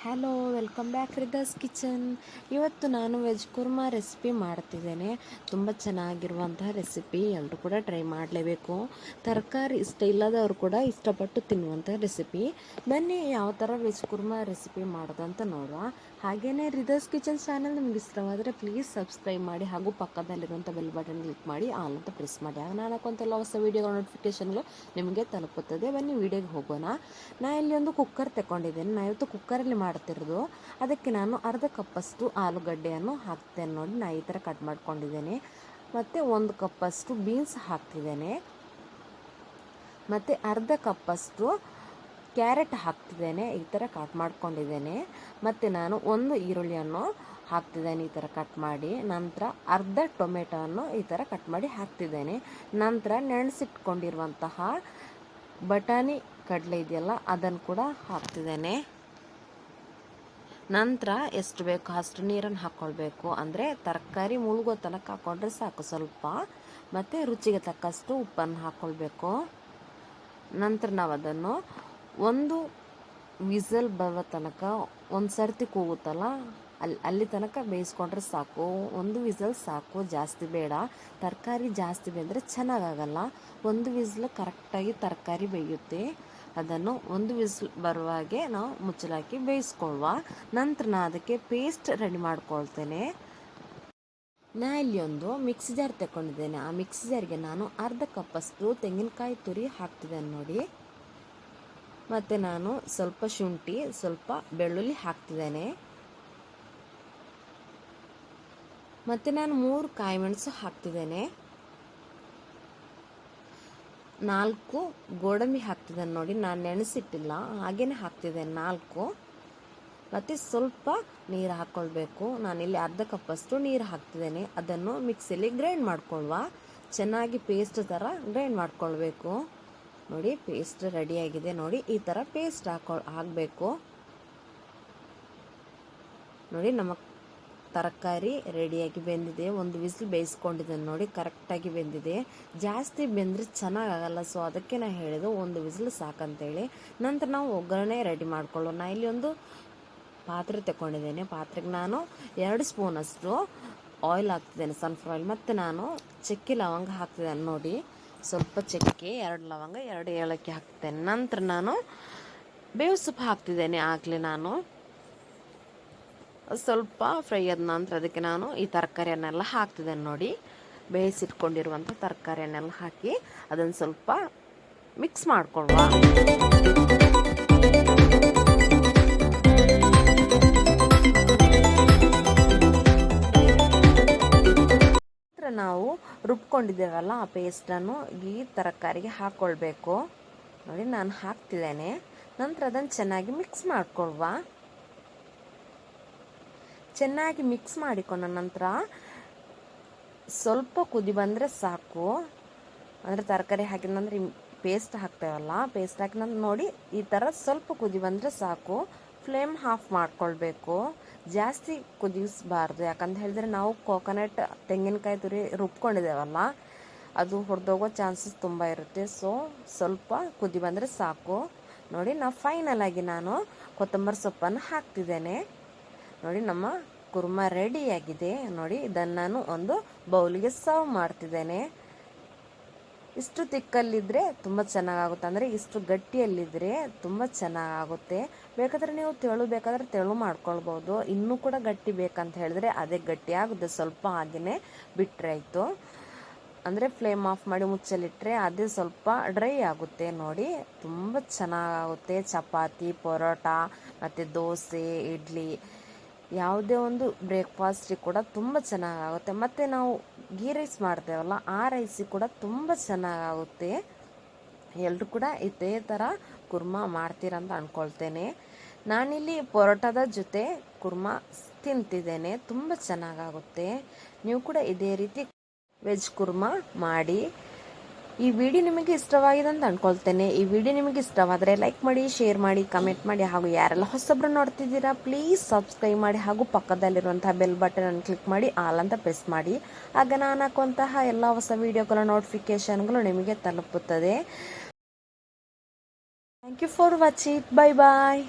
Hello, welcome back Rida's kitchen. ಇವತ್ತು ನಾನು veg Kurma recipe ಮಾಡ್ತಿದ್ದೇನೆ. ತುಂಬ ಚೆನ್ನಾಗಿರುವಂತಹ ರೆಸಿಪಿ, ಎಲ್ಲರೂ ಕೂಡ ಟ್ರೈ ಮಾಡಲೇಬೇಕು. ತರಕಾರಿ ಇಷ್ಟ ಇಲ್ಲದವರು ಕೂಡ ಇಷ್ಟಪಟ್ಟು ತಿನ್ನುವಂಥ ರೆಸಿಪಿ. ಬನ್ನಿ ಯಾವ ಥರ ವೆಜ್ ಕುರ್ಮಾ ರೆಸಿಪಿ ಮಾಡೋದಂತ ನೋಡುವ. ಹಾಗೆಯೇ ರಿದಾಸ್ ಕಿಚನ್ ಚಾನಲ್ ನಿಮ್ಗೆ ಇಷ್ಟವಾದರೆ ಪ್ಲೀಸ್ ಸಬ್ಸ್ಕ್ರೈಬ್ ಮಾಡಿ ಹಾಗೂ ಪಕ್ಕದಲ್ಲಿರುವಂಥ ಬೆಲ್ ಬಟನ್ ಕ್ಲಿಕ್ ಮಾಡಿ ಆಲ್ ಅಂತ ಪ್ರೆಸ್ ಮಾಡಿ. ಆಗ ನಾನು ಹಾಕುವಂತೆಲ್ಲ ಹೊಸ ವೀಡಿಯೋಗಳ ನೋಟಿಫಿಕೇಷನ್ಗಳು ನಿಮಗೆ ತಲುಪುತ್ತದೆ. ಬನ್ನಿ ವಿಡಿಯೋಗೆ ಹೋಗೋಣ. ನಾನು ಇಲ್ಲಿ ಒಂದು ಕುಕ್ಕರ್ ತಗೊಂಡಿದ್ದೇನೆ. ನಾನು ಇವತ್ತು ಕುಕ್ಕರಲ್ಲಿ ಮಾಡ್ತಿರೋದು. ಅದಕ್ಕೆ ನಾನು ಅರ್ಧ ಕಪ್ಪಷ್ಟು ಆಲೂಗಡ್ಡೆಯನ್ನು ಹಾಕ್ತೇನೆ. ನೋಡಿ, ನಾನು ಈ ಥರ ಕಟ್ ಮಾಡ್ಕೊಂಡಿದ್ದೇನೆ. ಮತ್ತು 1 ಕಪ್ಪಷ್ಟು ಬೀನ್ಸ್ ಹಾಕ್ತಿದ್ದೇನೆ. ಮತ್ತು ಅರ್ಧ ಕಪ್ಪಷ್ಟು ಕ್ಯಾರೆಟ್ ಹಾಕ್ತಿದ್ದೇನೆ. ಈ ಥರ ಕಟ್ ಮಾಡ್ಕೊಂಡಿದ್ದೇನೆ. ಮತ್ತು ನಾನು 1 ಈರುಳ್ಳಿಯನ್ನು ಹಾಕ್ತಿದ್ದೇನೆ, ಈ ಥರ ಕಟ್ ಮಾಡಿ. ನಂತರ ಅರ್ಧ ಟೊಮೆಟೊವನ್ನು ಈ ಥರ ಕಟ್ ಮಾಡಿ ಹಾಕ್ತಿದ್ದೇನೆ. ನಂತರ ನೆನೆಸಿಟ್ಕೊಂಡಿರುವಂತಹ ಬಟಾಣಿ ಕಡಲೆ ಇದೆಯಲ್ಲ, ಅದನ್ನು ಕೂಡ ಹಾಕ್ತಿದ್ದೇನೆ. ನಂತರ ಎಷ್ಟು ಬೇಕೋ ಅಷ್ಟು ನೀರನ್ನು ಹಾಕ್ಕೊಳ್ಬೇಕು. ಅಂದರೆ ತರಕಾರಿ ಮುಳುಗೋ ತನಕ ಹಾಕ್ಕೊಂಡ್ರೆ ಸಾಕು ಸ್ವಲ್ಪ. ಮತ್ತು ರುಚಿಗೆ ತಕ್ಕಷ್ಟು ಉಪ್ಪನ್ನು ಹಾಕ್ಕೊಳ್ಬೇಕು. ನಂತರ ನಾವು ಅದನ್ನು 1 ವಿಸಲ್ ಬರೋ ತನಕ, ಒಂದು ಸರ್ತಿ ಕೂಗುತ್ತಲ್ಲ ಅಲ್ಲಿ ತನಕ ಬೇಯಿಸ್ಕೊಂಡ್ರೆ ಸಾಕು. 1 ವಿಸಲ್ ಸಾಕು, ಜಾಸ್ತಿ ಬೇಡ. ತರಕಾರಿ ಜಾಸ್ತಿ ಬೆಂದರೆ ಚೆನ್ನಾಗಾಗಲ್ಲ. 1 ವಿಸಲ್ ಕರೆಕ್ಟಾಗಿ ತರಕಾರಿ ಬೇಯುತ್ತೆ. ಅದನ್ನು 1 ವಿಸಲ್ ಬರುವಾಗೆ ನಾವು ಮುಚ್ಚಲಾಕಿ ಬೇಯಿಸ್ಕೊಳ್ಳುವ. ನಂತರ ನಾನು ಅದಕ್ಕೆ ಪೇಸ್ಟ್ ರೆಡಿ ಮಾಡ್ಕೊಳ್ತೇನೆ. ನಾನು ಇಲ್ಲಿ ಒಂದು ಮಿಕ್ಸಿ ಜಾರ್ ತಗೊಂಡಿದ್ದೇನೆ. ಆ ಮಿಕ್ಸಿ ಜಾರ್ಗೆ ನಾನು ಅರ್ಧ ಕಪ್ಪಷ್ಟು ತೆಂಗಿನಕಾಯಿ ತುರಿ ಹಾಕ್ತಿದ್ದೇನೆ ನೋಡಿ. ಮತ್ತು ನಾನು ಸ್ವಲ್ಪ ಶುಂಠಿ, ಸ್ವಲ್ಪ ಬೆಳ್ಳುಳ್ಳಿ ಹಾಕ್ತಿದ್ದೇನೆ. ಮತ್ತು ನಾನು 3 ಕಾಯಿಮೆಣಸು ಹಾಕ್ತಿದ್ದೇನೆ. 4 ಗೋಡಂಬಿ ಹಾಕ್ತಿದ್ದೇನೆ ನೋಡಿ. ನಾನು ನೆನೆಸಿಟ್ಟಿಲ್ಲ, ಹಾಗೇ ಹಾಕ್ತಿದ್ದೇನೆ 4. ಮತ್ತು ಸ್ವಲ್ಪ ನೀರು ಹಾಕ್ಕೊಳ್ಬೇಕು. ನಾನಿಲ್ಲಿ ಅರ್ಧ ಕಪ್ಪಷ್ಟು ನೀರು ಹಾಕ್ತಿದ್ದೇನೆ. ಅದನ್ನು ಮಿಕ್ಸಿಲಿ ಗ್ರೈಂಡ್ ಮಾಡ್ಕೊಳ್ವಾ. ಚೆನ್ನಾಗಿ ಪೇಸ್ಟ್ ಥರ ಗ್ರೈಂಡ್ ಮಾಡ್ಕೊಳ್ಬೇಕು. ನೋಡಿ, ಪೇಸ್ಟ್ ರೆಡಿಯಾಗಿದೆ ನೋಡಿ. ಈ ಥರ ಪೇಸ್ಟ್ ಹಾಕಬೇಕು ನೋಡಿ. ನಮ್ಮ ತರಕಾರಿ ರೆಡಿಯಾಗಿ ಬೆಂದಿದೆ. 1 ವಿಸಿಲ್ ಬೇಯಿಸ್ಕೊಂಡಿದ್ದೇನೆ ನೋಡಿ, ಕರೆಕ್ಟಾಗಿ ಬೆಂದಿದೆ. ಜಾಸ್ತಿ ಬೆಂದರೆ ಚೆನ್ನಾಗಾಗಲ್ಲ. ಸೊ ಅದಕ್ಕೆ ನಾನು ಹೇಳಿದ್ದು 1 ವಿಸಿಲ್ ಸಾಕಂತೇಳಿ. ನಂತರ ನಾವು ಒಗ್ಗರಣೆ ರೆಡಿ ಮಾಡ್ಕೊಳ್ಳೋಣ. ನಾನು ಇಲ್ಲಿ ಒಂದು ಪಾತ್ರೆ ತಗೊಂಡಿದ್ದೇನೆ. ಪಾತ್ರೆಗೆ ನಾನು 2 ಸ್ಪೂನಷ್ಟು ಆಯಿಲ್ ಹಾಕ್ತಿದ್ದೇನೆ, ಸನ್ಫ್ಲವರ್ ಆಯಿಲ್. ಮತ್ತು ನಾನು ಚಕ್ಕೆ ಲವಂಗ ಹಾಕ್ತಿದ್ದೇನೆ ನೋಡಿ. ಸ್ವಲ್ಪ ಚಕ್ಕೆ, 2 ಲವಂಗ, 2 ಏಲಕ್ಕಿ ಹಾಕ್ತೇನೆ. ನಂತರ ನಾನು ಬೇವು ಸೊಪ್ಪು ಹಾಕ್ತಿದ್ದೇನೆ. ಆಗಲೇ ನಾನು ಸ್ವಲ್ಪ ಫ್ರೈ ಆದ ನಂತರ ಅದಕ್ಕೆ ನಾನು ಈ ತರಕಾರಿಯನ್ನೆಲ್ಲ ಹಾಕ್ತಿದ್ದೇನೆ ನೋಡಿ. ಬೇಯಿಸಿಟ್ಕೊಂಡಿರುವಂಥ ತರಕಾರಿಯನ್ನೆಲ್ಲ ಹಾಕಿ ಅದನ್ನು ಸ್ವಲ್ಪ ಮಿಕ್ಸ್ ಮಾಡ್ಕೊಳ್ಳುವ. ನಂತರ ನಾವು ರುಬ್ಕೊಂಡಿದ್ದೇವಲ್ಲ ಆ ಪೇಸ್ಟನ್ನು ಈ ತರಕಾರಿಗೆ ಹಾಕ್ಕೊಳ್ಬೇಕು ನೋಡಿ. ನಾನು ಹಾಕ್ತಿದ್ದೇನೆ. ನಂತರ ಅದನ್ನು ಚೆನ್ನಾಗಿ ಮಿಕ್ಸ್ ಮಾಡ್ಕೊಳ್ಳುವ. ಚೆನ್ನಾಗಿ ಮಿಕ್ಸ್ ಮಾಡಿಕೊಂಡ ನಂತರ ಸ್ವಲ್ಪ ಕುದಿ ಬಂದರೆ ಸಾಕು. ಅಂದರೆ ತರಕಾರಿ ಹಾಕಿದ ನಂತರ ಪೇಸ್ಟ್ ಹಾಕ್ತೇವಲ್ಲ, ಪೇಸ್ಟ್ ಹಾಕಿದ ನಂತರ ನೋಡಿ ಈ ಥರ ಸ್ವಲ್ಪ ಕುದಿ ಬಂದರೆ ಸಾಕು. ಫ್ಲೇಮ್ ಆಫ್ ಮಾಡ್ಕೊಳ್ಬೇಕು. ಜಾಸ್ತಿ ಕುದಿಸಬಾರ್ದು. ಯಾಕಂತ ಹೇಳಿದ್ರೆ ನಾವು ಕೋಕೋನಟ್ ತೆಂಗಿನಕಾಯಿ ತುರಿ ರುಬ್ಕೊಂಡಿದ್ದೇವಲ್ಲ, ಅದು ಹೊಡೆದೋಗೋ ಚಾನ್ಸಸ್ ತುಂಬ ಇರುತ್ತೆ. ಸೊ ಸ್ವಲ್ಪ ಕುದಿ ಬಂದರೆ ಸಾಕು ನೋಡಿ. ಫೈನಲ್ ಆಗಿ ನಾನು ಕೊತ್ತಂಬರಿ ಸೊಪ್ಪನ್ನು ಹಾಕ್ತಿದ್ದೇನೆ ನೋಡಿ. ನಮ್ಮ ಕುರ್ಮಾ ರೆಡಿಯಾಗಿದೆ ನೋಡಿ. ಇದನ್ನು ನಾನು ಒಂದು ಬೌಲಿಗೆ ಸರ್ವ್ ಮಾಡ್ತಿದ್ದೇನೆ. ಇಷ್ಟು ತಿಕ್ಕಲ್ಲಿದ್ದರೆ ತುಂಬ ಚೆನ್ನಾಗಾಗುತ್ತೆ. ಅಂದರೆ ಇಷ್ಟು ಗಟ್ಟಿಯಲ್ಲಿದ್ದರೆ ತುಂಬ ಚೆನ್ನಾಗಾಗುತ್ತೆ. ಬೇಕಾದರೆ ನೀವು ತೆಳು ಮಾಡ್ಕೊಳ್ಬೋದು. ಇನ್ನೂ ಕೂಡ ಗಟ್ಟಿ ಬೇಕಂತ ಹೇಳಿದ್ರೆ ಅದೇ ಗಟ್ಟಿ ಆಗುತ್ತೆ. ಸ್ವಲ್ಪ ಹಾಗೆಯೇ ಬಿಟ್ಟರೆ ಆಯಿತು. ಅಂದರೆ ಫ್ಲೇಮ್ ಆಫ್ ಮಾಡಿ ಮುಚ್ಚಲಿಟ್ಟರೆ ಅದೇ ಸ್ವಲ್ಪ ಡ್ರೈ ಆಗುತ್ತೆ ನೋಡಿ. ತುಂಬ ಚೆನ್ನಾಗಾಗುತ್ತೆ. ಚಪಾತಿ, ಪರೋಟ ಮತ್ತು ದೋಸೆ, ಇಡ್ಲಿ, ಯಾವುದೇ ಒಂದು ಬ್ರೇಕ್ಫಾಸ್ಟಿಗೆ ಕೂಡ ತುಂಬ ಚೆನ್ನಾಗಾಗುತ್ತೆ. ಮತ್ತು ನಾವು ಗೀ ರೈಸ್ ಮಾಡ್ತೇವಲ್ಲ, ಆ ರೈಸಿಗೆ ಕೂಡ ತುಂಬ ಚೆನ್ನಾಗಾಗುತ್ತೆ. ಎಲ್ಲರೂ ಕೂಡ ಇದೇ ಥರ ಕುರ್ಮಾ ಮಾಡ್ತೀರಂತ ಅಂದ್ಕೊಳ್ತೇನೆ. ನಾನಿಲ್ಲಿ ಪರೋಟದ ಜೊತೆ ಕುರ್ಮಾ ತಿಂತಿದ್ದೇನೆ. ತುಂಬ ಚೆನ್ನಾಗಾಗುತ್ತೆ. ನೀವು ಕೂಡ ಇದೇ ರೀತಿ ವೆಜ್ ಕುರ್ಮಾ ಮಾಡಿ. ಈ ವಿಡಿಯೋ ನಿಮಗೆ ಇಷ್ಟವಾಗಿದೆ ಅಂತ ಅಂದ್ಕೊಳ್ತೇನೆ. ಈ ವಿಡಿಯೋ ನಿಮಗೆ ಇಷ್ಟವಾದರೆ ಲೈಕ್ ಮಾಡಿ, ಶೇರ್ ಮಾಡಿ, ಕಮೆಂಟ್ ಮಾಡಿ. ಹಾಗೂ ಯಾರೆಲ್ಲ ಹೊಸಬ್ರು ನೋಡ್ತಿದ್ದೀರಾ ಪ್ಲೀಸ್ ಸಬ್ಸ್ಕ್ರೈಬ್ ಮಾಡಿ. ಹಾಗೂ ಪಕ್ಕದಲ್ಲಿರುವಂತಹ ಬೆಲ್ ಬಟನನ್ನು ಕ್ಲಿಕ್ ಮಾಡಿ ಆಲ್ ಅಂತ ಪ್ರೆಸ್ ಮಾಡಿ. ಆಗ ನಾನು ಹಾಕುವಂತಹ ಎಲ್ಲ ಹೊಸ ವಿಡಿಯೋಗಳ ನೋಟಿಫಿಕೇಷನ್ಗಳು ನಿಮಗೆ ತಲುಪುತ್ತದೆ. Thank you for watching. Bye bye.